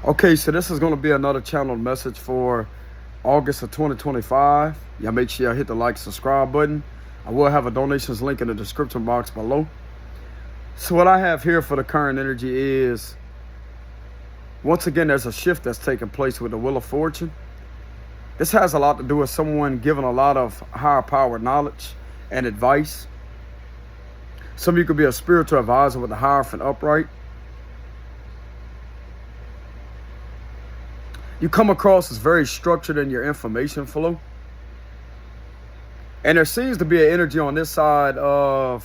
Okay, so this is going to be another channel message for August of 2025. Y'all make sure y'all hit the like, subscribe button. I will have a donations link in the description box below. So what I have here for the current energy is, once again, there's a shift that's taking place with the Wheel of Fortune. This has a lot to do with someone giving a lot of higher power knowledge and advice. Some of you could be a spiritual advisor with the Hierophant upright. You come across as very structured in your information flow. And there seems to be an energy on this side of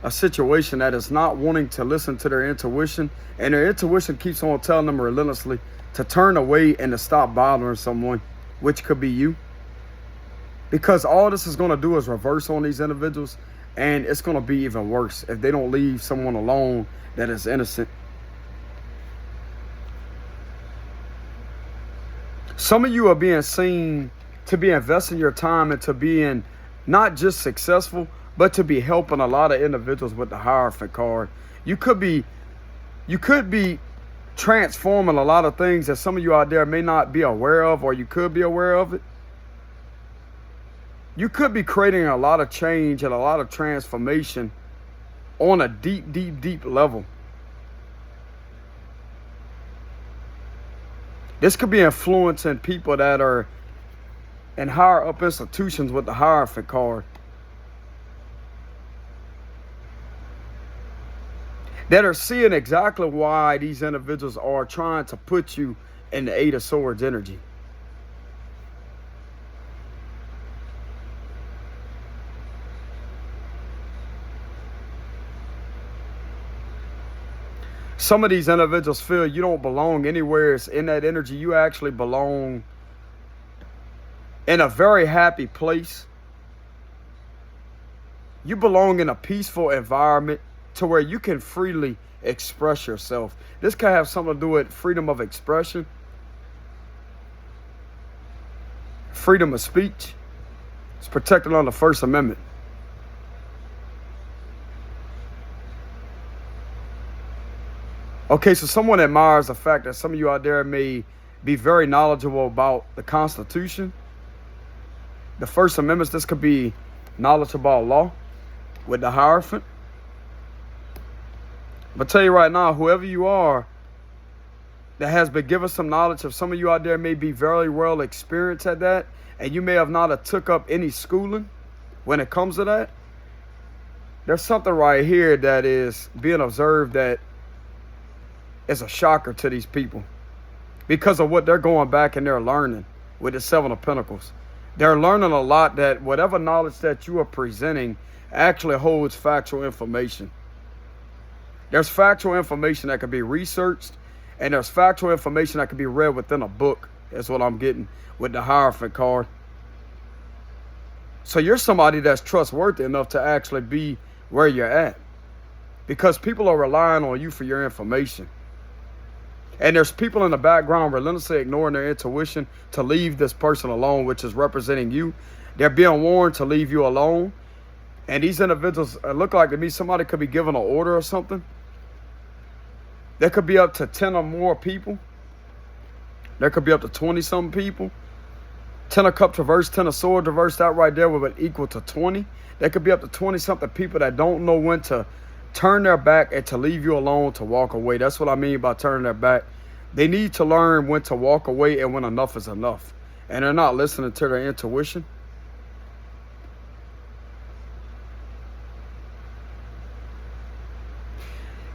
a situation that is not wanting to listen to their intuition. And their intuition keeps on telling them relentlessly to turn away and to stop bothering someone, which could be you. Because all this is going to do is reverse on these individuals. And it's going to be even worse if they don't leave someone alone that is innocent. Some of you are being seen to be investing your time into being not just successful, but to be helping a lot of individuals with the Hierophant card. You could be transforming a lot of things that some of you out there may not be aware of, or you could be aware of it. You could be creating a lot of change and a lot of transformation on a deep level. This could be influencing people that are in higher up institutions with the Hierophant card, that are seeing exactly why these individuals are trying to put you in the Eight of Swords energy. Some of these individuals feel you don't belong anywhere in that energy. You actually belong in a very happy place. You belong in a peaceful environment to where you can freely express yourself. This could have something to do with freedom of expression, freedom of speech. It's protected on the First Amendment. Okay, so someone admires the fact that some of you out there may be very knowledgeable about the Constitution, the First Amendment. This could be knowledge about law with the Hierophant. But tell you right now, whoever you are that has been given some knowledge, of some of you out there may be very well experienced at that, and you may have not have took up any schooling when it comes to that. There's something right here that is being observed that is a shocker to these people because of what they're going back and they're learning with the Seven of Pentacles. They're learning a lot, that whatever knowledge that you are presenting actually holds factual information. There's factual information that can be researched, and there's factual information that can be read within a book. That's what I'm getting with the Hierophant card. So you're somebody that's trustworthy enough to actually be where you're at, because people are relying on you for your information. And there's people in the background relentlessly ignoring their intuition to leave this person alone, which is representing you. They're being warned to leave you alone. And these individuals look like to me, somebody could be given an order or something. There could be up to 10 or more people. There could be up to 20-something people. 10 of Cups reversed, 10 of Swords reversed. That right there would equal to 20. There could be up to 20-something people that don't know when to turn their back and to leave you alone, to walk away. That's what I mean by turning their back. They need to learn when to walk away and when enough is enough. And they're not listening to their intuition.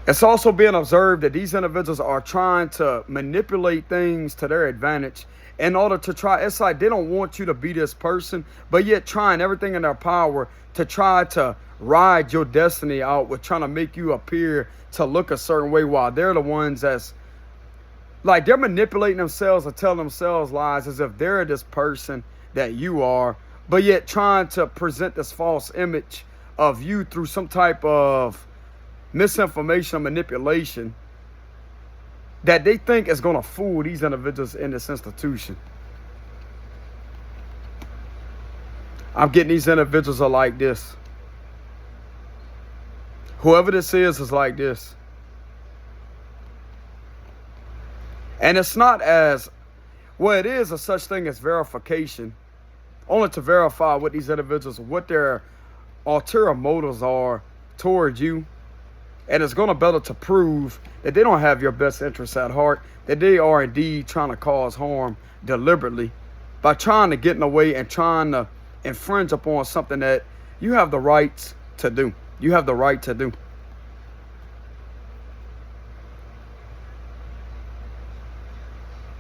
It's also being observed that these individuals are trying to manipulate things to their advantage in order to try. It's like they don't want you to be this person, but yet trying everything in their power to try to ride your destiny out with trying to make you appear to look a certain way, while they're the ones that's like, they're manipulating themselves or telling themselves lies as if they're this person that you are, but yet trying to present this false image of you through some type of misinformation or manipulation that they think is going to fool these individuals in this institution. I'm getting these individuals are like this. Whoever this is like this. And it's not as, well, it is a such thing as verification, only to verify what these individuals, what their ulterior motives are towards you. And it's going to better to prove that they don't have your best interests at heart, that they are indeed trying to cause harm deliberately by trying to get in the way and trying to infringe upon something that you have the right to do. You have the right to do.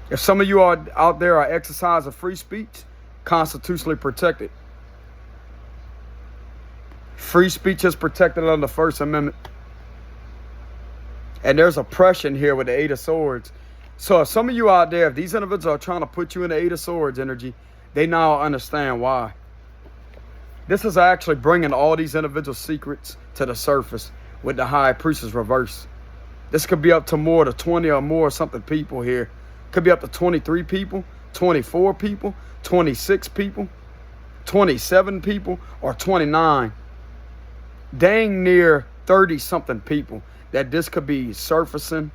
If some of you are out there are exercising free speech, constitutionally protected. Free speech is protected under the First Amendment. And there's oppression here with the Eight of Swords. So if some of you out there, if these individuals are trying to put you in the Eight of Swords energy, they now understand why. This is actually bringing all these individual secrets to the surface with the High Priestess reverse. This could be up to more than 20 or more something people here. Could be up to 23 people, 24 people, 26 people, 27 people, or 29. Dang near 30 something people that this could be surfacing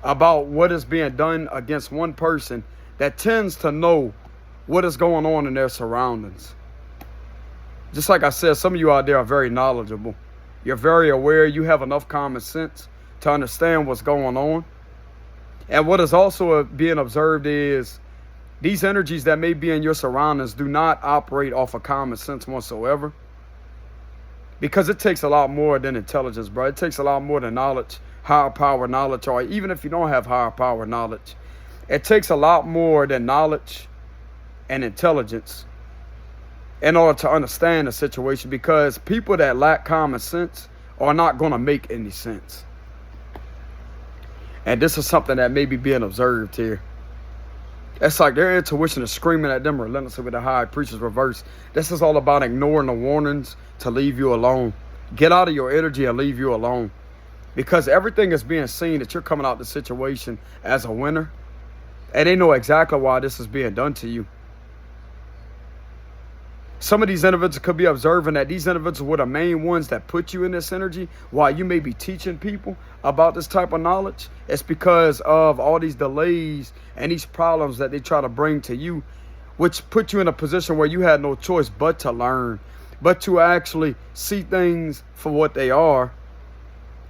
about what is being done against one person that tends to know what is going on in their surroundings. Just like I said, some of you out there are very knowledgeable. You're very aware. You have enough common sense to understand what's going on. And what is also being observed is these energies that may be in your surroundings do not operate off of common sense whatsoever. Because it takes a lot more than intelligence, bro. It takes a lot more than knowledge, higher power knowledge, or even if you don't have higher power knowledge, it takes a lot more than knowledge and intelligence in order to understand the situation, because people that lack common sense are not going to make any sense. And this is something that may be being observed here. It's like their intuition is screaming at them relentlessly with the High Priestess reverse. This is all about ignoring the warnings to leave you alone. Get out of your energy and leave you alone. Because everything is being seen that you're coming out of the situation as a winner. And they know exactly why this is being done to you. Some of these individuals could be observing that these individuals were the main ones that put you in this energy while you may be teaching people about this type of knowledge. It's because of all these delays and these problems that they try to bring to you, which put you in a position where you had no choice but to learn, but to actually see things for what they are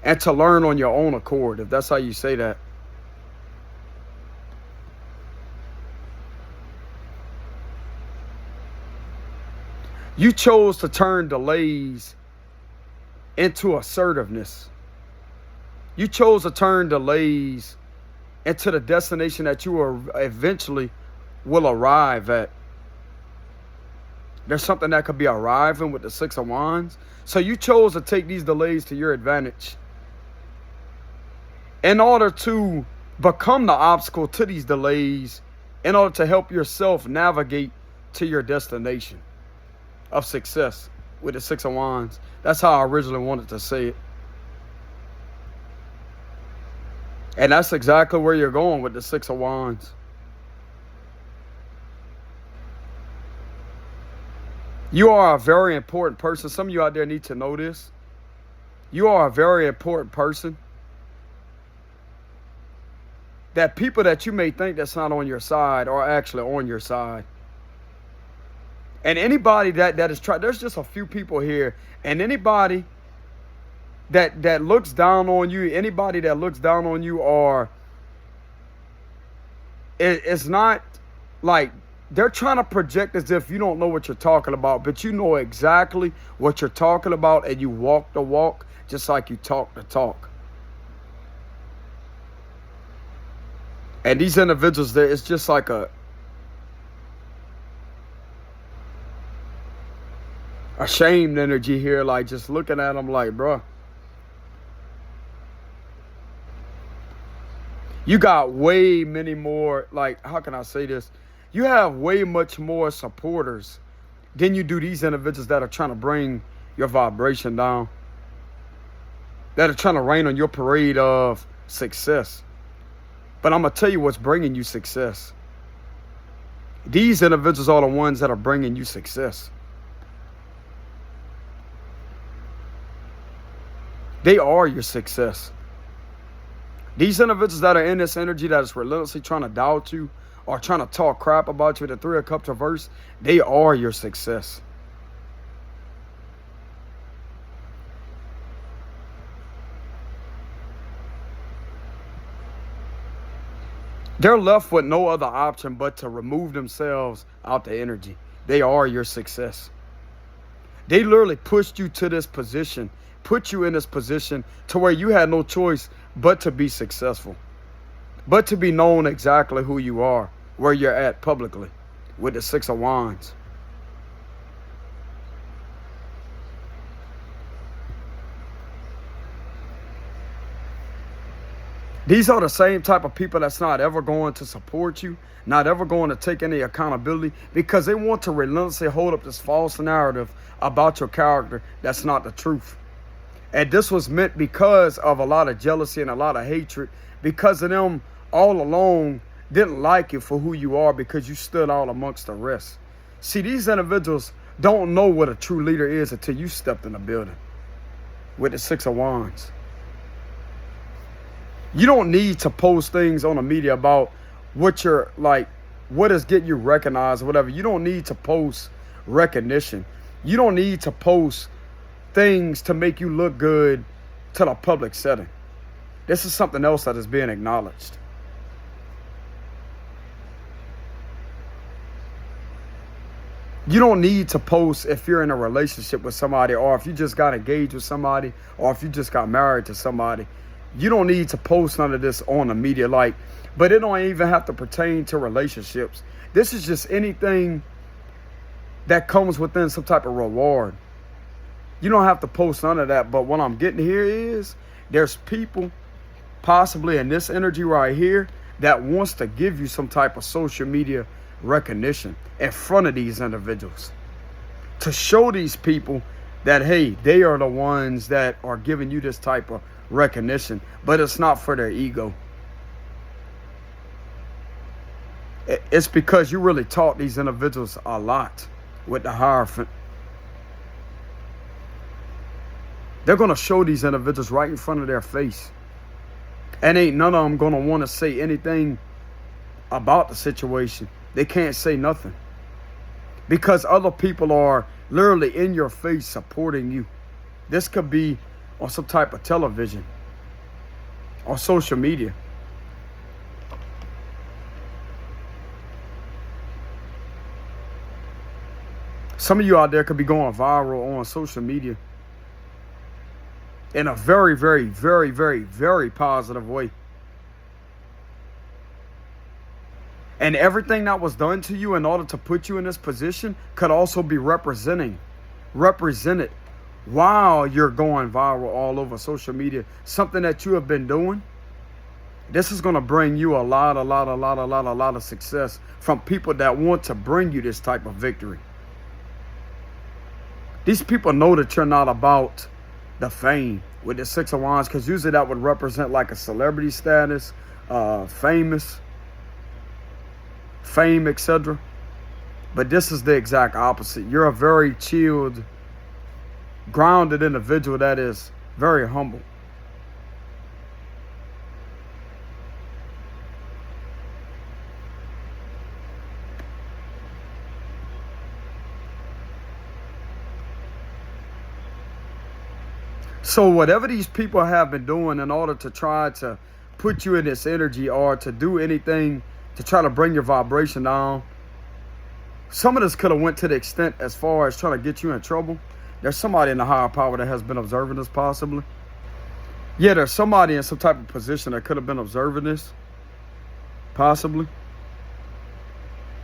and to learn on your own accord, if that's how you say that. You chose to turn delays into assertiveness. You chose to turn delays into the destination that you are eventually will arrive at. There's something that could be arriving with the Six of Wands. So you chose to take these delays to your advantage in order to become the obstacle to these delays, in order to help yourself navigate to your destination of success with the Six of Wands. That's how I originally wanted to say it. And that's exactly where you're going with the Six of Wands. You are a very important person. Some of you out there need to know this. You are a very important person. That people that you may think that's not on your side are actually on your side. And anybody that is trying, there's just a few people here, and anybody that looks down on you, anybody that looks down on you, or it's not like they're trying to project as if you don't know what you're talking about, but you know exactly what you're talking about, and you walk the walk just like you talk the talk. And these individuals there, it's just like a shamed energy here, like just looking at them like, bruh, you got way many more, like, how can I say this? You have way much more supporters than you do these individuals that are trying to bring your vibration down, that are trying to rain on your parade of success. But I'm going to tell you what's bringing you success. These individuals are the ones that are bringing you success. They are your success. These individuals that are in this energy that is relentlessly trying to doubt you or trying to talk crap about you, the Three of Cups reverse, they are your success. They're left with no other option but to remove themselves out the energy. They are your success. They literally pushed you to this position, put you in this position to where you had no choice but to be successful, but to be known exactly who you are, where you're at publicly with the Six of Wands. These are the same type of people that's not ever going to support you, not ever going to take any accountability, because they want to relentlessly hold up this false narrative about your character that's not the truth. And this was meant because of a lot of jealousy and a lot of hatred, because of them all along didn't like you for who you are because you stood out amongst the rest. See, these individuals don't know what a true leader is until you stepped in the building with the Six of Wands. You don't need to post things on the media about what you're like, what is getting you recognized or whatever. You don't need to post recognition. You don't need to post things to make you look good to the public setting. This is something else that is being acknowledged. You don't need to post if you're in a relationship with somebody, or if you just got engaged with somebody, or if you just got married to somebody. You don't need to post none of this on the media, but it don't even have to pertain to relationships. This is just anything that comes within some type of reward. You don't have to post none of that. But what I'm getting here is there's people possibly in this energy right here that wants to give you some type of social media recognition in front of these individuals to show these people that, hey, they are the ones that are giving you this type of recognition, but it's not for their ego. It's because you really taught these individuals a lot with the Hierophant. They're going to show these individuals right in front of their face, and ain't none of them going to want to say anything about the situation. They can't say nothing because other people are literally in your face supporting you. This could be on some type of television or social media. Some of you out there could be going viral on social media in a very, very, very, very, very positive way. And everything that was done to you in order to put you in this position could also be represented while you're going viral all over social media. Something that you have been doing. This is going to bring you a lot of success from people that want to bring you this type of victory. These people know that you're not about the fame with the Six of Wands, because usually that would represent like a celebrity status, fame, etc. But this is the exact opposite. You're a very chilled, grounded individual that is very humble. So whatever these people have been doing in order to try to put you in this energy or to do anything to try to bring your vibration down, some of this could have went to the extent as far as trying to get you in trouble. There's somebody in the higher power that has been observing this possibly. Yeah, there's somebody in some type of position that could have been observing this possibly,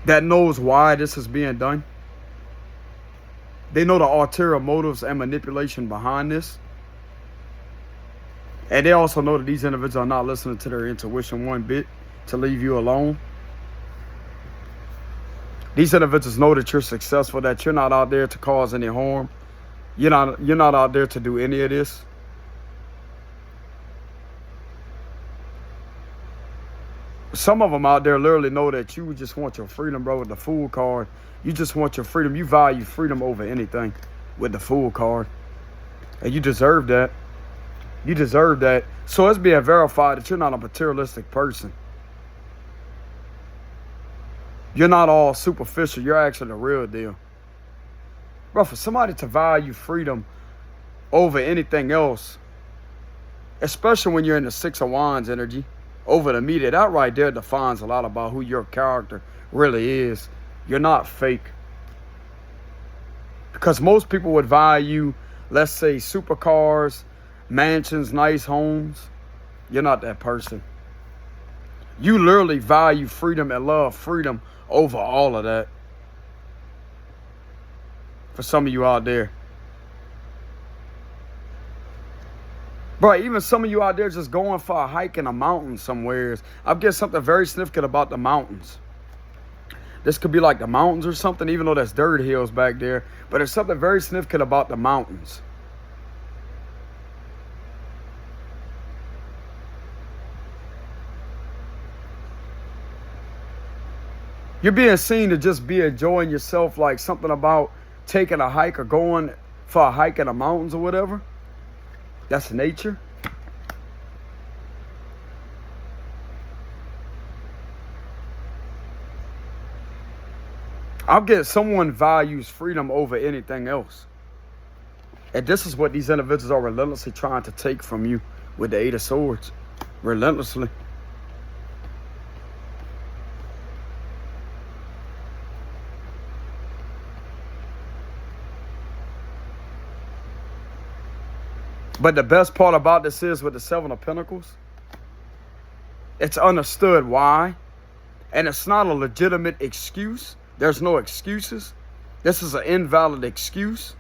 that knows why this is being done. They know the ulterior motives and manipulation behind this. And they also know that these individuals are not listening to their intuition one bit to leave you alone. These individuals know that you're successful, that you're not out there to cause any harm. You're not out there to do any of this. Some of them out there literally know that you just want your freedom, bro, with the Fool card. You just want your freedom. You value freedom over anything with the Fool card. And you deserve that. You deserve that. So it's being verified that you're not a materialistic person. You're not all superficial. You're actually the real deal. Bro, for somebody to value freedom over anything else, especially when you're in the Six of Wands energy, over the media, that right there defines a lot about who your character really is. You're not fake. Because most people would value, let's say, supercars, mansions, nice homes. You're not that person. You literally value freedom and love freedom over all of that. For some of you out there. Bro, even some of you out there just going for a hike in a mountain somewhere. I'm getting something very significant about the mountains. This could be like the mountains or something, even though that's dirt hills back there. But there's something very significant about the mountains. You're being seen to just be enjoying yourself, like something about taking a hike or going for a hike in the mountains or whatever. That's nature. I'll get someone values freedom over anything else. And this is what these individuals are relentlessly trying to take from you with the Eight of Swords. Relentlessly. But the best part about this is with the Seven of Pentacles, it's understood why. And it's not a legitimate excuse. There's no excuses. This is an invalid excuse.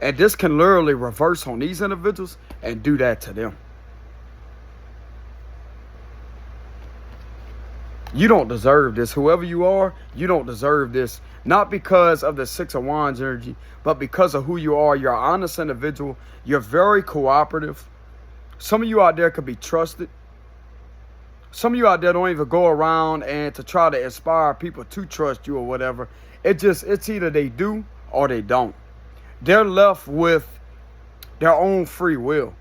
And this can literally reverse on these individuals and do that to them. You don't deserve this. Whoever you are, you don't deserve this. Not because of the Six of Wands energy, but because of who you are. You're an honest individual. You're very cooperative. Some of you out there could be trusted. Some of you out there don't even go around and to try to inspire people to trust you or whatever. It's either they do or they don't. They're left with their own free will.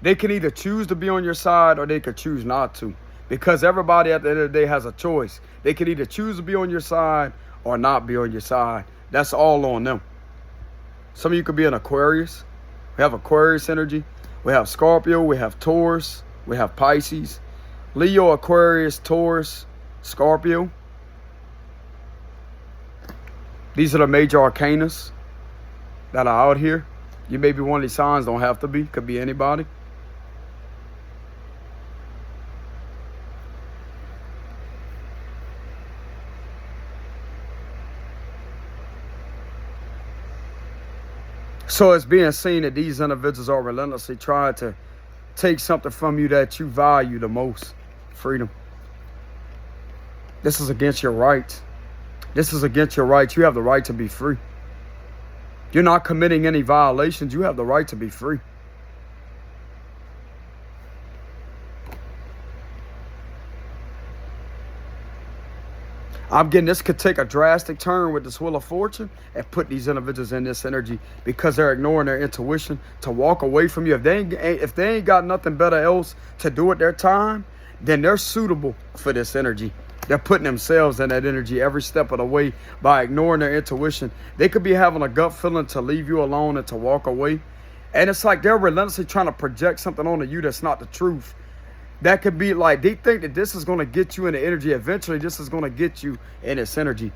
They can either choose to be on your side or they could choose not to. Because everybody at the end of the day has a choice. They can either choose to be on your side or not be on your side. That's all on them. Some of you could be an Aquarius. We have Aquarius energy. We have Scorpio. We have Taurus. We have Pisces. Leo, Aquarius, Taurus, Scorpio. These are the major arcanas that are out here. You may be one of these signs. Don't have to be. Could be anybody. So it's being seen that these individuals are relentlessly trying to take something from you that you value the most. Freedom. This is against your rights. This is against your rights. You have the right to be free. You're not committing any violations. You have the right to be free. I'm getting this could take a drastic turn with this Wheel of Fortune and put these individuals in this energy because they're ignoring their intuition to walk away from you. If they ain't got nothing better else to do with their time, then they're suitable for this energy. They're putting themselves in that energy every step of the way by ignoring their intuition. They could be having a gut feeling to leave you alone and to walk away. And it's like they're relentlessly trying to project something onto you that's not the truth. That could be like they think that this is going to get you in the energy. Eventually, this is going to get you in its energy.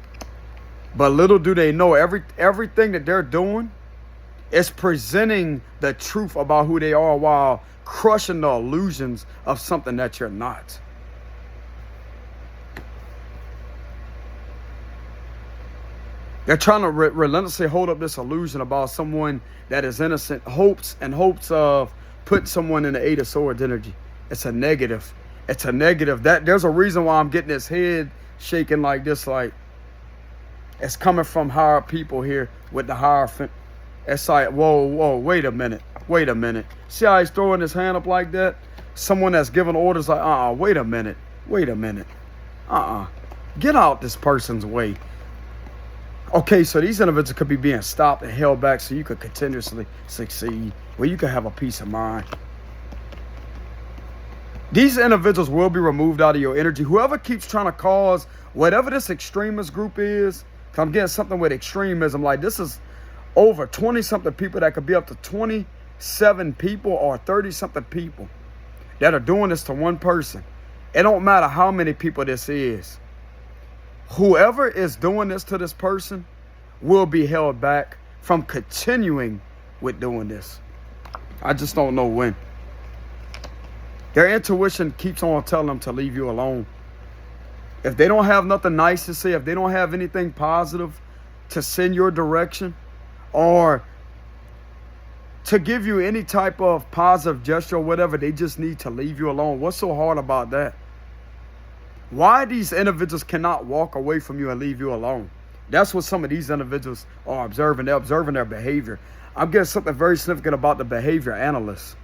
But little do they know, everything that they're doing is presenting the truth about who they are while crushing the illusions of something that you're not. They're trying to relentlessly hold up this illusion about someone that is innocent, hopes of put someone in the Eight of Swords energy. It's a negative. It's a negative. There's a reason why I'm getting this head shaking like this. Like it's coming from higher people here with the Hierophant. It's like, whoa, wait a minute. See how he's throwing his hand up like that? Someone that's giving orders like, wait a minute. Get out this person's way. Okay, so these individuals could be being stopped and held back so you could continuously succeed, where you can have a peace of mind. These individuals will be removed out of your energy. Whoever keeps trying to cause whatever this extremist group is, 'cause I'm getting something with extremism, like this is over 20-something people, that could be up to 27 people or 30-something people that are doing this to one person. It don't matter how many people this is. Whoever is doing this to this person will be held back from continuing with doing this. I just don't know when. Their intuition keeps on telling them to leave you alone. If they don't have nothing nice to say, if they don't have anything positive to send your direction, or to give you any type of positive gesture or whatever, they just need to leave you alone. What's so hard about that? Why these individuals cannot walk away from you and leave you alone? That's what some of these individuals are observing. They're observing their behavior. I'm getting something very significant about the behavior analysts.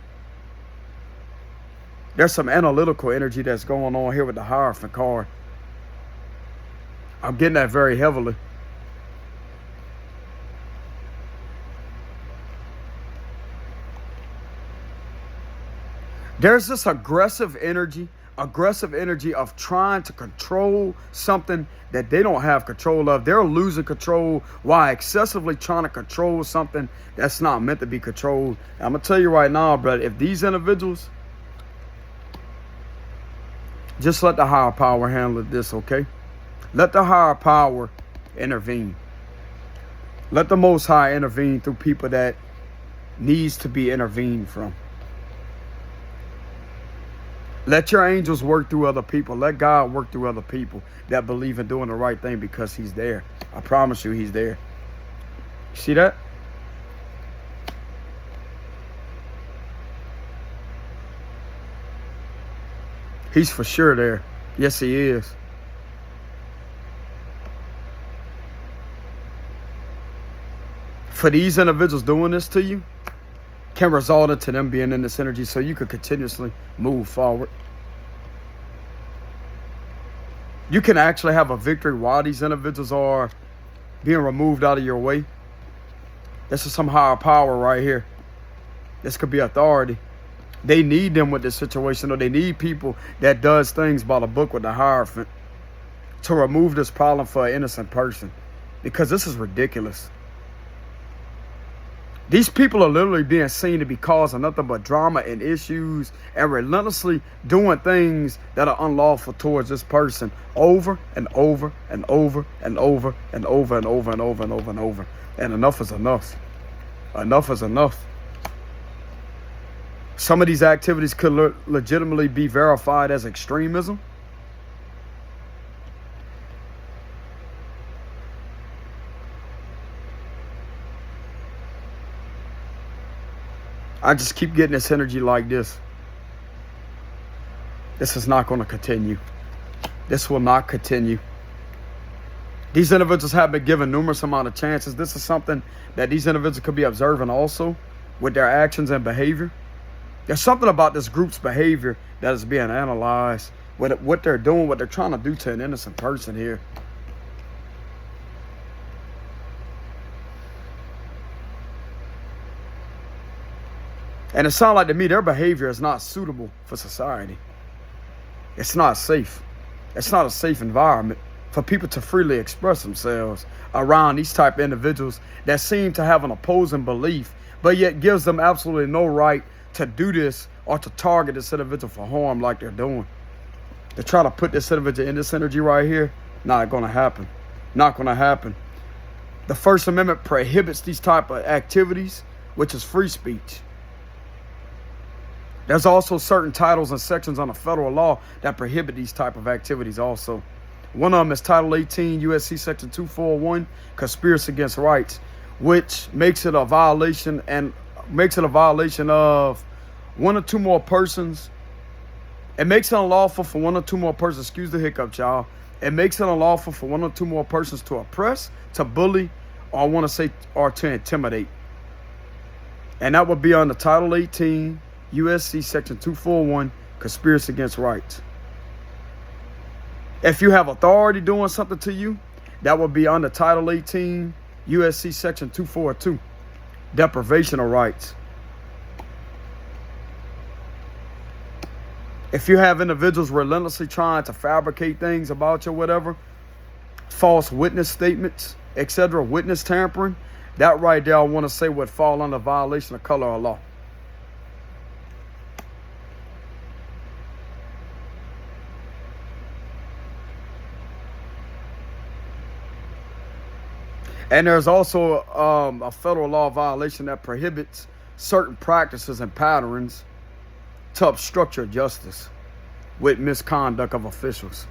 There's some analytical energy that's going on here with the Hierophant card. I'm getting that very heavily. There's this aggressive energy of trying to control something that they don't have control of. They're losing control while excessively trying to control something that's not meant to be controlled. And I'm going to tell you right now, brother, if these individuals, just let the higher power handle this, okay? Let the higher power intervene. Let the Most High intervene through people that needs to be intervened from. Let your angels work through other people. Let God work through other people that believe in doing the right thing, because he's there. I promise you, he's there. See that? He's for sure there. Yes, he is. For these individuals doing this to you, can result into them being in this energy so you could continuously move forward. You can actually have a victory while these individuals are being removed out of your way. This is some higher power right here. This could be authority. They need them with this situation, or they need people that does things by the book with the Hierophant to remove this problem for an innocent person, because this is ridiculous. These people are literally being seen to be causing nothing but drama and issues and relentlessly doing things that are unlawful towards this person over and over and over and over and over and over and over and over and over. And enough is enough. Enough is enough. Some of these activities could legitimately be verified as extremism. I just keep getting this energy like this. This is not going to continue. This will not continue. These individuals have been given numerous amount of chances. This is something that these individuals could be observing also with their actions and behavior. There's something about this group's behavior that is being analyzed. What they're doing, what they're trying to do to an innocent person here. And it sounds like to me their behavior is not suitable for society. It's not safe. It's not a safe environment for people to freely express themselves around these type of individuals that seem to have an opposing belief, but yet gives them absolutely no right to do this or to target this individual for harm like they're doing. To try to put this individual in this energy right here, not going to happen. Not going to happen. The First Amendment prohibits these type of activities, which is free speech. There's also certain titles and sections on the federal law that prohibit these type of activities also. One of them is Title 18 USC Section 241, Conspiracy Against Rights, which makes it a violation of one or two more persons. It makes it unlawful for one or two more persons, excuse the hiccup, y'all. It makes it unlawful for one or two more persons to oppress, to bully, or to intimidate. And that would be under Title 18 USC Section 241, Conspiracy Against Rights. If you have authority doing something to you, That would be under Title 18, USC Section 242, deprivation of rights. If you have individuals relentlessly trying to fabricate things about you or whatever, false witness statements, etc., witness tampering, that right there I want to say would fall under violation of color of law. And there's also a federal law violation that prohibits certain practices and patterns to obstruct your justice with misconduct of officials.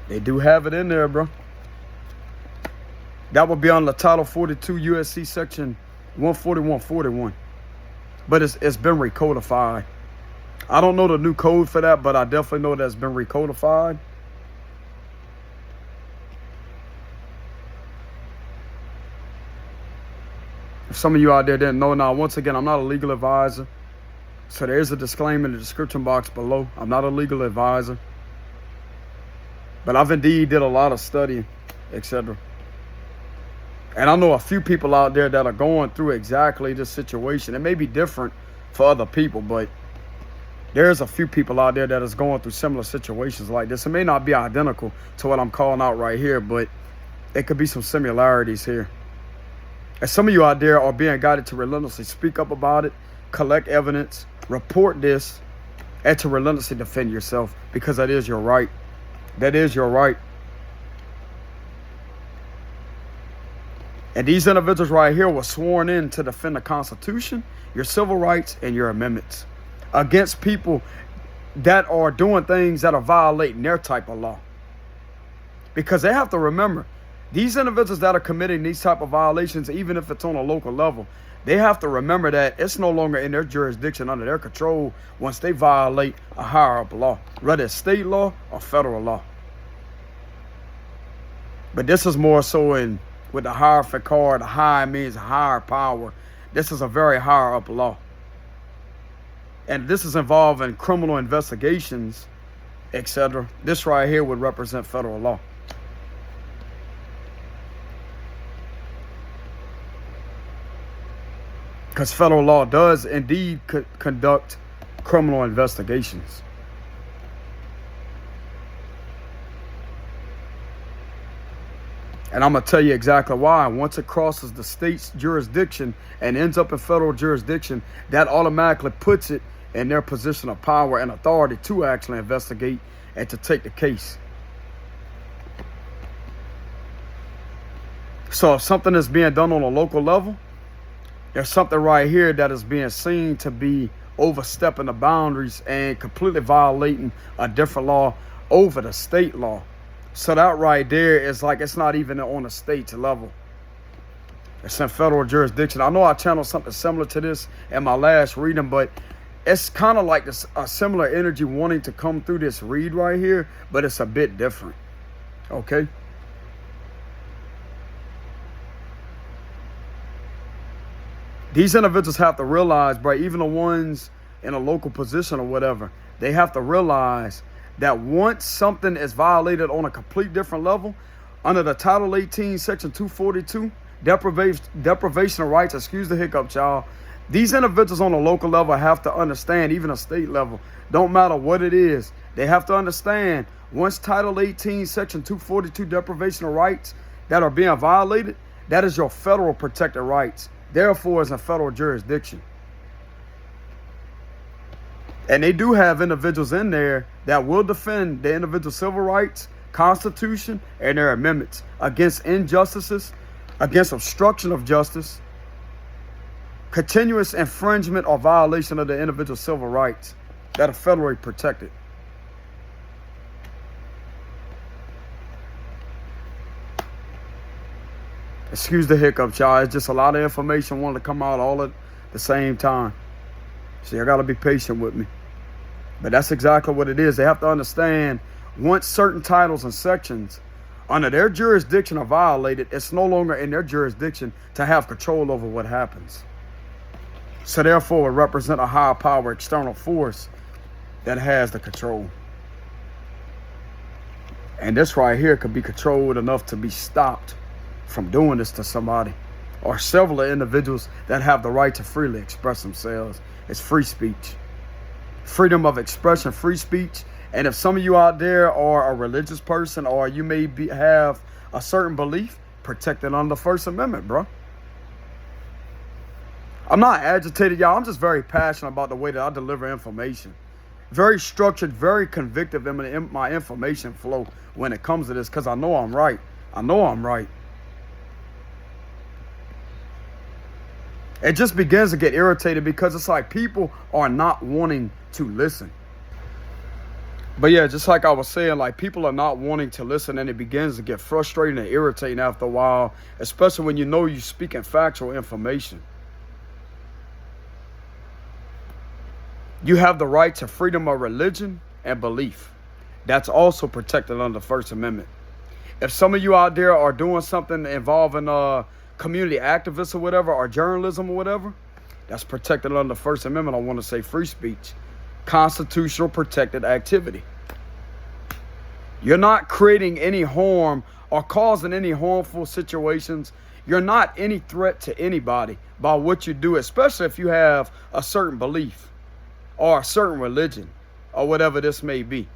They do have it in there, bro. That would be on the Title 42 USC Section 14141. But it's been recodified. I don't know the new code for that, but I definitely know that's been recodified. If some of you out there didn't know, now, once again, I'm not a legal advisor. So there is a disclaimer in the description box below. I'm not a legal advisor. But I've indeed did a lot of studying, etc. And I know a few people out there that are going through exactly this situation. It may be different for other people, but there's a few people out there that is going through similar situations like this. It may not be identical to what I'm calling out right here, but there could be some similarities here. And some of you out there are being guided to relentlessly speak up about it, collect evidence, report this, and to relentlessly defend yourself, because that is your right. That is your right. And these individuals right here were sworn in to defend the Constitution, your civil rights, and your amendments against people that are doing things that are violating their type of law. Because they have to remember, these individuals that are committing these type of violations, even if it's on a local level, they have to remember that it's no longer in their jurisdiction, under their control, once they violate a higher up law, whether it's state law or federal law. But this is more so in with the hierarchical card. The high means higher power. This is a very higher up law. And this is involving criminal investigations, etc. This right here would represent federal law. Because federal law does indeed conduct criminal investigations. And I'm going to tell you exactly why. Once it crosses the state's jurisdiction and ends up in federal jurisdiction, that automatically puts it in their position of power and authority to actually investigate and to take the case. So if something is being done on a local level, there's something right here that is being seen to be overstepping the boundaries and completely violating a different law over the state law. So that right there is like, it's not even on a state level. It's in federal jurisdiction. I know I channeled something similar to this in my last reading, but it's kind of like this, a similar energy wanting to come through this read right here, but it's a bit different. Okay? These individuals have to realize, bro, even the ones in a local position or whatever, they have to realize that once something is violated on a complete different level, under the Title 18, Section 242, deprivation of rights, excuse the hiccup, y'all, these individuals on a local level have to understand, even a state level, don't matter what it is, they have to understand, once Title 18, Section 242, deprivation of rights that are being violated, that is your federal protected rights. Therefore, it's a federal jurisdiction. And they do have individuals in there that will defend the individual civil rights, Constitution, and their amendments against injustices, against obstruction of justice, continuous infringement or violation of the individual civil rights that are federally protected. Excuse the hiccup, y'all. It's just a lot of information wanting to come out all at the same time. So I got to be patient with me. But that's exactly what it is. They have to understand, once certain titles and sections under their jurisdiction are violated, it's no longer in their jurisdiction to have control over what happens. So therefore, it represents a higher power external force that has the control. And this right here could be controlled enough to be stopped from doing this to somebody or several individuals that have the right to freely express themselves. It's free speech. Freedom of expression, free speech. And if some of you out there are a religious person or you may have a certain belief, protected under the First Amendment, bro. I'm not agitated, y'all. I'm just very passionate about the way that I deliver information. Very structured, very convicted in my information flow when it comes to this, because I know I'm right. I know I'm right. It just begins to get irritated because it's like people are not wanting to listen. But yeah, just like I was saying, like people are not wanting to listen, and it begins to get frustrating and irritating after a while, especially when you know you're speaking factual information. You have the right to freedom of religion and belief. That's also protected under the First Amendment. If some of you out there are doing something involving community activists or whatever, or journalism or whatever, that's protected under the First Amendment. I want to say free speech, constitutional protected activity. You're not creating any harm or causing any harmful situations. You're not any threat to anybody by what you do, especially if you have a certain belief or a certain religion or whatever this may be.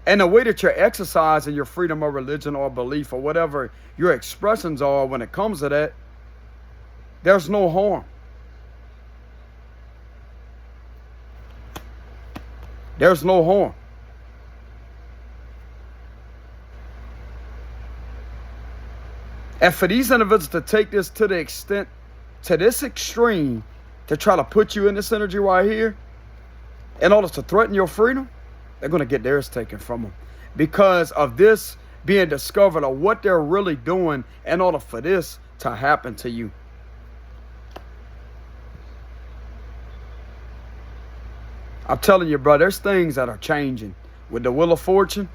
And the way that you're exercising your freedom of religion or belief or whatever your expressions are when it comes to that, there's no harm. There's no harm. And for these individuals to take this to the extent, to this extreme, to try to put you in this energy right here, in order to threaten your freedom, they're going to get theirs taken from them. Because of this being discovered of what they're really doing in order for this to happen to you. I'm telling you, bro, there's things that are changing. With the Wheel of Fortune,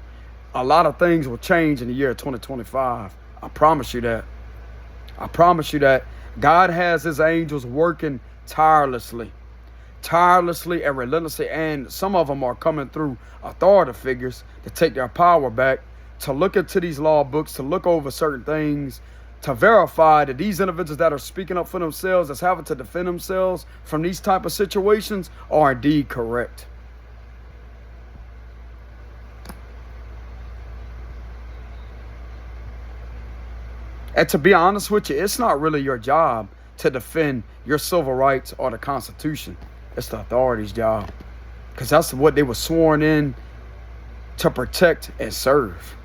a lot of things will change in the year 2025. I promise you that. I promise you that. God has his angels working tirelessly and relentlessly, and some of them are coming through authority figures to take their power back, to look into these law books, to look over certain things, to verify that these individuals that are speaking up for themselves, that's having to defend themselves from these type of situations, are indeed correct. And to be honest with you, it's not really your job to defend your civil rights or the Constitution. It's the authorities' job, because that's what they were sworn in to protect and serve.